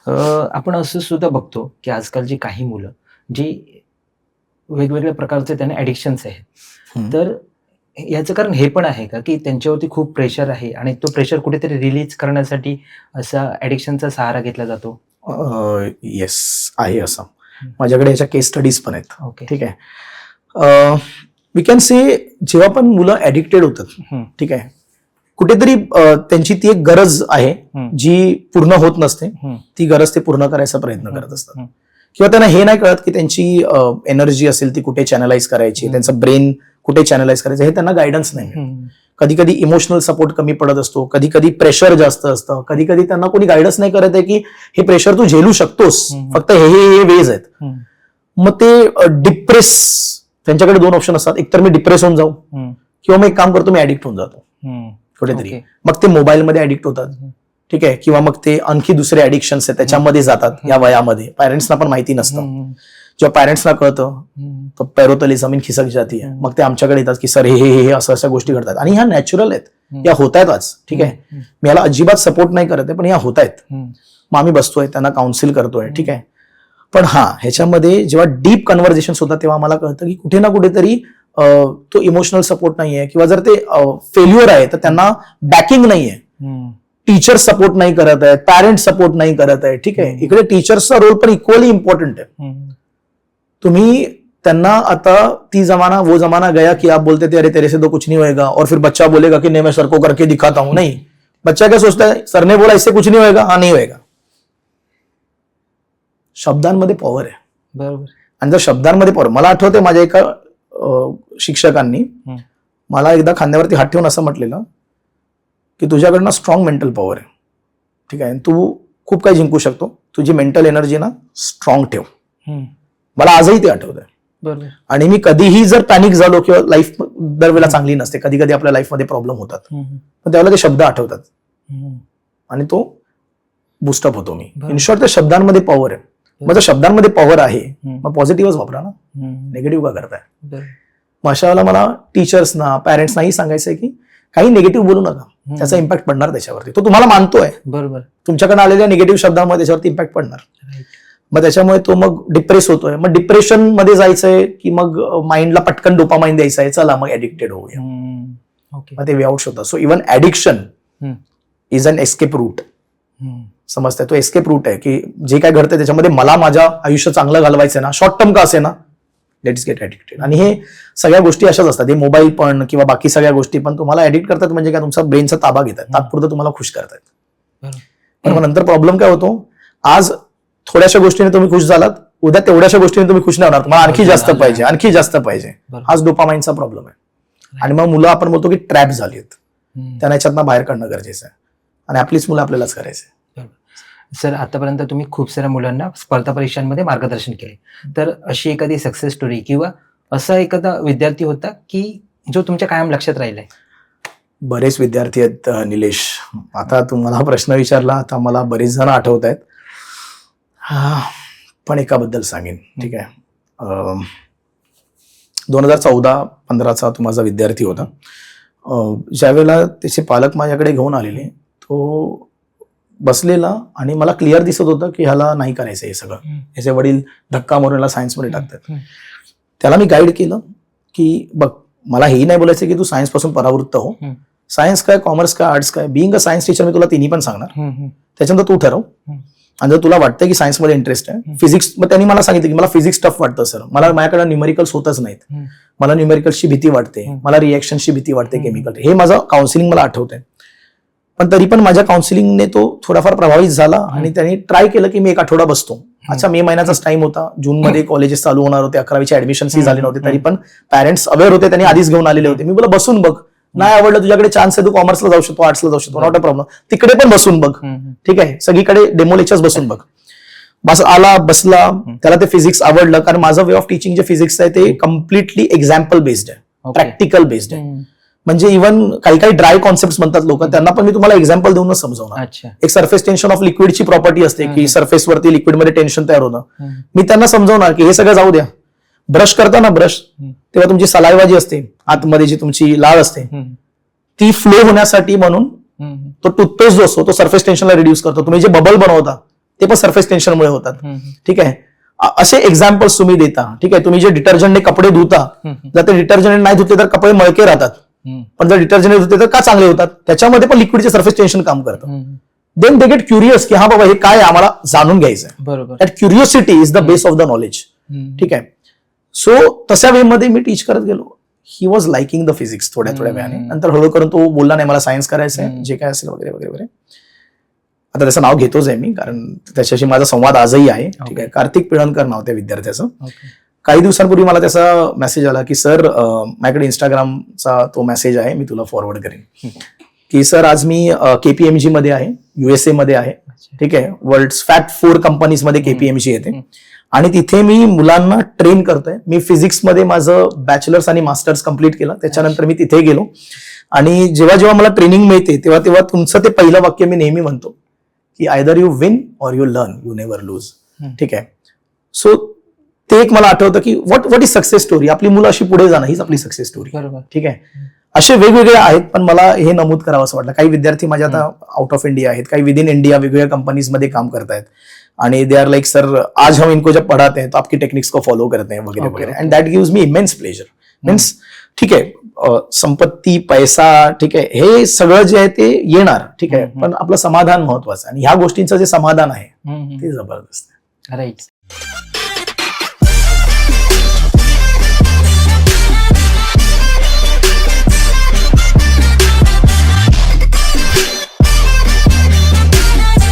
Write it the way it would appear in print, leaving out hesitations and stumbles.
आपण असं सुद्धा बघतो की आजकालची काही मुलं जी वेगवेगळ्या प्रकारचे त्यांना ॲडिक्शन्स आहेत. हं. तर याचं कारण हे पण आहे का, की त्यांच्यावरती खूप प्रेशर आहे आणि तो प्रेशर कुठेतरी रिलीज करण्यासाठी असा ॲडिक्शनचा सहारा घेतला जातो? येस, आहे असं. हं. माझ्याकडे याच्या केस स्टडीज पण आहेत. ओके. ठीक आहे. वी कॅन से जेव्हा पण मुलं ॲडिक्टेड होतात, हं, ठीक आहे, कुठेतरी त्यांची ती एक गरज आहे हं, जी पूर्ण होत नसते. हं, ती गरज ते पूर्ण करायचा प्रयत्न हं, करत असतात. हं, किंवा त्यांना हे नाही कळत की त्यांची एनर्जी असेल ती कुठे चॅनलाइज करायची, हं. त्यांचं ब्रेन कुठे चॅनलाइज करायचं, हे त्यांना गायडन्स नाही मिळत. हं, कधी कधी इमोशनल सपोर्ट कमी पडत असतो, कधी कधी प्रेशर जास्त असतं, कधी कधी त्यांना कोणी गायडन्स नाही करत आहे की हे प्रेशर तू झेलू शकतोस, फक्त हे वेज आहेत. हं, मग ते डिप्रेस, त्यांच्याकडे दोन ऑप्शन असतात. एकतर मी डिप्रेस होऊन जाऊ, हं, किंवा मग एक काम करतो, मी ऍडिक्ट होऊन जातो हं. कुठेतरी. ओके. मग ते मोबाईलमध्ये ऍडिक्ट होतात, हं. ठीक आहे, किंवा मग ते आणखी दुसरे ऍडिक्शन्स आहेत त्याच्यामध्ये जातात या वयामध्ये. पॅरेंट्सना पण माहिती नसतं. हं, जेव्हा पॅरेंट्सना कळतं हं, तर पैरोतली जमीन खिसक जाती आहे. हं. मग ते आमच्याकडे येतात की सर हे असं अशा गोष्टी घडतात आणि ह्या नॅचरल आहेत, हं. या होत आहेत आज. ठीक आहे, हं, मी याला अजिबात सपोर्ट नाही करत आहे, पण या होत आहेत. हं, मग आम्ही बसतोय, त्यांना काउन्सिल करतोय, ठीक आहे. पण ह्याच्यामध्ये जेव्हा डीप कन्व्हर्सेशन होतात तेव्हा आम्हाला कळतं की कुठे ना कुठेतरी तो इमोशनल सपोर्ट नाहीये, किंवा जर ते फेल्युअर आहे तर त्यांना बॅकिंग नाहीये. हं. टीचर सपोर्ट नाही करत आहे, पॅरेंट्स सपोर्ट नाही करत आहे. ठीक आहे, इकडे टीचर्सचा रोल पण इक्वली इम्पॉर्टंट आहे. हं. तुम्ही त्यांना आता ती जमाना वो जमाना गया कि आप बोलते थे अरे तेरे से तो कुछ नहीं होएगा, और फिर बच्चा बोलेगा कि नहीं मैं सर को करके दिखाता हूं. नहीं, बच्चा क्या सोचता है, सर ने बोला इससे कुछ नहीं होएगा, हाँ नहीं होएगा. शब्दांमध्ये पॉवर आहे. बरोबर. आणि जर शब्दांमध्ये पॉवर, मला आठवते माझ्या एका शिक्षकांनी हं. मला एकदा खांद्यावरती हात ठेवून असं म्हटलेलं की तुझ्याकडनं स्ट्रॉंग मेंटल पॉवर आहे, ठीक आहे, तू खूप काही जिंकू शकतो, तुझी मेंटल एनर्जी ना स्ट्रॉंग ठेव. हं. मला आजही ते आठवतंय. बरोबर. आणि मी कधीही जर पॅनिक झालो, किंवा लाईफ दरवेळेला चांगली नसते, कधी कधी आपल्या लाईफमध्ये प्रॉब्लेम होतात, हं, पण त्यावेळेला ते शब्द आठवतात हं. आणि तो बुस्टअप होतो मी. बरोबर. इन शॉर्ट त्या शब्दांमध्ये पॉवर आहे. मग जर शब्दांमध्ये पॉवर आहे, हं. मग पॉझिटिव्हच वापरा ना, हं. निगेटिव्ह का करताय? बरोबर. मग अशा वेळेला मला टीचर्सना, पॅरेंट्सनाही सांगायचंय की काही निगेटिव्ह बोलू नका, त्याचा इम्पॅक्ट पडणार त्याच्यावरती. तो तुम्हाला मानतोय, बरोबर. तुमच्याकडे आलेल्या निगेटिव्ह शब्दांमुळे त्याच्यावरती इम्पॅक्ट पडणार. राईट. मग त्याच्यामुळे तो मग डिप्रेस होतोय. मग डिप्रेशन मध्ये जायचंय की मग माइंडला पटकन डोपामाइन द्यायचा आहे, चला मग ऍडिक्टेड होऊया. हं. ओके. मग ते वे आउट्स होतात. So even addiction hmm. Is an escape route. Hmm. समजतंय, तो एस्केप रूट आहे की जे काय घडतंय त्याच्यामध्ये मला माझं आयुष्य चांगलं घालवायचं ना, शॉर्ट टर्म का असे ना, लेट्स गेट ऍडिक्टेड. आणि हे सगळ्या गोष्टी अशाच असतात, हे मोबाईल पण किंवा बाकी सगळ्या गोष्टी पण तुम्हाला ऍडिक्ट करतात, म्हणजे काय, तुमचा ब्रेनचा ताबा घेतात, तात्पुरतं तुम्हाला खुश करतात. बरोबर. पण मग नंतर प्रॉब्लेम काय होतो, आज थोड्याशा गोष्टीने तुम्ही खुश झालात, उद्या तेवढ्याशा गोष्टीने तुम्ही खुश नाही होणार, तुम्हाला आणखी जास्त पाहिजे, आणखी जास्त पाहिजे. बरोबर. हाच डोपामाइनचा प्रॉब्लेम आहे. आणि मग मुलं आपण बोलतो की ट्रॅप झाली आहेत, हं. त्यांना याच्यातनं बाहेर काढणं गरजेचं आहे. आणि आपलीच मुलं आपल्यालाच करायचं. सर, आतापर्यंत तुम्ही खूप साऱ्या मुलांना स्पर्धा परीक्षांमध्ये मार्गदर्शन केले. तर अशी एखादी सक्सेस स्टोरी किंवा असा एखादा विद्यार्थी होता की जो तुमच्या कायम लक्षात राहिलाय? बरेच विद्यार्थी आहेत निलेश. आता तुम्हाला प्रश्न विचारला, आता मला बरेच जण आठवत आहेत. पण एकाबद्दल सांगेन, ठीक आहे. 2014-15चा तो माझा विद्यार्थी होता. ज्यावेळेला त्याचे पालक माझ्याकडे घेऊन आलेले, तो बसलेला आणि मला क्लिअर दिसत होतं की ह्याला नाही करायचं हे सगळं. याचे वडील धक्का मारून याला सायन्समध्ये टाकतात. त्याला मी गाईड केलं की बघ, मला हेही नाही बोलायचं की तू सायन्स पासून परावृत्त हो. सायन्स काय, कॉमर्स काय, आर्ट्स काय, बिईंग अ सायन्स टीचर मी तुला तिन्ही पण सांगणार. त्याच्यानंतर तू ठरव. आणि जर तुला वाटतं की सायन्समध्ये इंटरेस्ट आहे, फिजिक्स, मग त्यांनी मला सांगितलं की मला फिजिक्स टफ वाटतं सर, मला माझ्याकडे न्यूमेरिकल्स होतच नाहीत, मला न्यूमेरिकल्सची भीती वाटते, मला रिएक्शनची भीती वाटते, केमिकल. हे माझं काउन्सिलिंग मला आठवतंय. पण तरी पण माझ्या काउन्सिलिंगने तो थोडाफार प्रभावित झाला आणि त्यांनी ट्राय केलं की मी एक आठवडा बसतो. अच्छा, मे महिन्याचाच टाइम होता, जूनमध्ये कॉलेजेस चालू होणार होते, 11वीचे ऍडमिशन्सही झाले नव्हते, तरी पण पॅरेंट्स अवेअर होते, त्यांनी आधीच घेऊन आलेले होते. मी बोला बसून बघ, नाही आवडलं तुझ्याकडे चान्स आहे, तू कॉमर्सला जाऊ शकतो, आर्ट्सला जाऊ शकतो, नॉट अ प्रॉब्लेम, तिकडे पण बसून बघ, ठीक आहे, सगळीकडे डेमो लेक्चर्स बसून बघ. बस आला, बसला, त्याला ते फिजिक्स आवडलं, कारण माझं वे ऑफ टीचिंग जे फिजिक्स आहे ते कम्प्लिटली एक्झाम्पल बेस्ड आहे, प्रॅक्टिकल बेस्ड आहे. म्हणजे इव्हन काही काही ड्राय कॉन्सेप्ट म्हणतात लोक, त्यांना पण मी तुम्हाला एक्झाम्पल देऊनच समजावणार. एक सरफेस टेन्शन ऑफ लिक्विडची प्रॉपर्टी असते की सरफेसवरती लिक्विडमध्ये टेन्शन तयार होतं. मी त्यांना समजावणार की हे सगळं जाऊ द्या, ब्रश करताना ब्रश तेव्हा तुमची सलायवा जी असते आतमध्ये, जी तुमची लाळ असते, ती फ्लो होण्यासाठी म्हणून तो टूथपेस्ट जो असतो तो सरफेस टेन्शनला रिड्यूस करतो. तुम्ही जे बबल बनवता ते पण सरफेस टेन्शनमुळे होतात. ठीक आहे. असे एक्झाम्पल्स तुम्ही देता. ठीक आहे. तुम्ही जे डिटर्जंटने कपडे धुता, जर ते डिटर्जंट नाही धुतले तर कपडे मळके राहतात, पण जर डिटर्जंट धुतले तर का चांगले होतात? त्याच्यामध्ये पण लिक्विडचे सरफेस टेन्शन काम करतं. देन दे गेट क्युरियस की हा बाबा हे काय आम्हाला जाणून घ्यायचं आहे. बरोबर. That curiosity is the base of the knowledge. ठीक आहे. सो तशा वे मध्ये मी टीच करत गेलो. He was liking the physics थोड्या वेळाने. नंतर हळूहळू करून तो बोलला नाही मला सायन्स करायचं आहे, जे काय असेल वगैरे वगैरे वगैरे. आता त्याचं नाव घेतोच आहे मी, कारण त्याच्याशी माझा संवाद आजही आहे. ठीक आहे. कार्तिक पिळणकर नाव त्या विद्यार्थ्याचं. काही दिवसांपूर्वी मला त्याचा मेसेज आला की सर, माझ्याकडे इंस्टाग्रामचा तो मेसेज आहे, मी तुला फॉरवर्ड करेन, की सर आज मी KPMG मध्ये आहे, USA मध्ये आहे. ठीक आहे. वर्ल्ड फॅट 4 कंपनीज मध्ये KPMG येते आणि तिथे मी मुलांना ट्रेन करतोय. मी फिजिक्समध्ये माझं बॅचलर्स आणि मास्टर्स कम्प्लीट केलं. त्याच्यानंतर मी तिथे गेलो आणि जेव्हा जेव्हा मला ट्रेनिंग मिळते तेव्हा तेव्हा तुमचं ते पहिलं वाक्य मी नेहमी म्हणतो की either you win or you learn, you never lose. ठीक आहे. सो ते एक मला आठवतं की व्हॉट इज सक्सेस स्टोरी. आपली मुलं अशी पुढे जाणं हीच आपली सक्सेस स्टोरी. ठीक आहे. असे वेगवेगळे आहेत, पण मला हे नमूद करावं असं वाटलं. काही विद्यार्थी माझ्या आता आउट ऑफ इंडिया आहेत, काही विद इन इंडिया वेगवेगळ्या कंपनीजमध्ये काम करतायत आणि दे आर लाईक सर आज हम इनको जब पढ़ाते हैं तो आपकी टेक्निक्स को फॉलो करते हैं वगैरे वगैरे. And that gives me immense pleasure. Means ठीक आहे, संपत्ती, पैसा, ठीक आहे, हे सगळं जे आहे ते येणार. ठीक आहे. पण आपलं समाधान महत्वाचं आणि ह्या गोष्टींचं जे समाधान आहे ते जबरदस्त आहे. राईट.